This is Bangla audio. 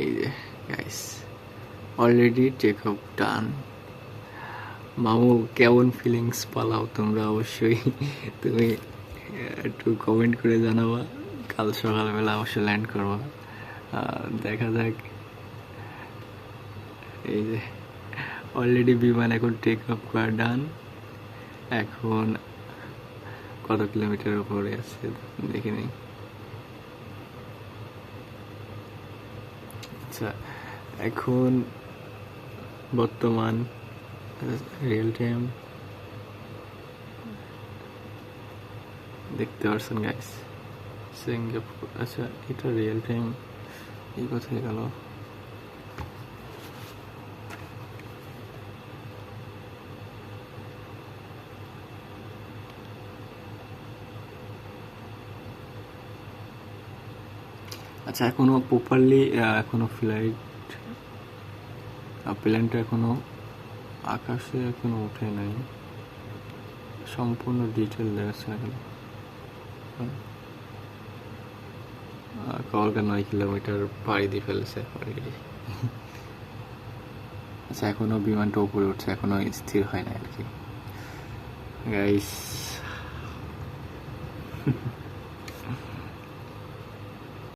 এই যে গাইস, অলরেডি টেক অফ ডান। মামু কেমন ফিলিংস পালাও তোমরা? অবশ্যই তুমি একটু কমেন্ট করে জানাবা। কাল সকালবেলা অবশ্যই ল্যান্ড করবা। দেখা যাক। এই যে অলরেডি বিমান এখন টেক অফ করা ডান। এখন কত কিলোমিটার উপরে আছে দেখে নিই। আচ্ছা, এখন বর্তমান রিয়েল টাইম দেখতে পারছেন গাইস, সিঙ্গাপুর। আচ্ছা, এটা রিয়েল টাইম এই কোথায় গেল? আচ্ছা, এখনো প্রপারলি এখনো ফ্লাইট প্লেনটা এখনো আকাশে এখনো ওঠে নাই, সম্পূর্ণ ডিটেল দেখাচ্ছে না কেন? কলকা 9 কিলোমিটার পাড়ি দিয়ে ফেলেছে অলরেডি। আচ্ছা, এখনো বিমানটা উপরে উঠছে, এখনো স্থির হয় না আর কি গাইস।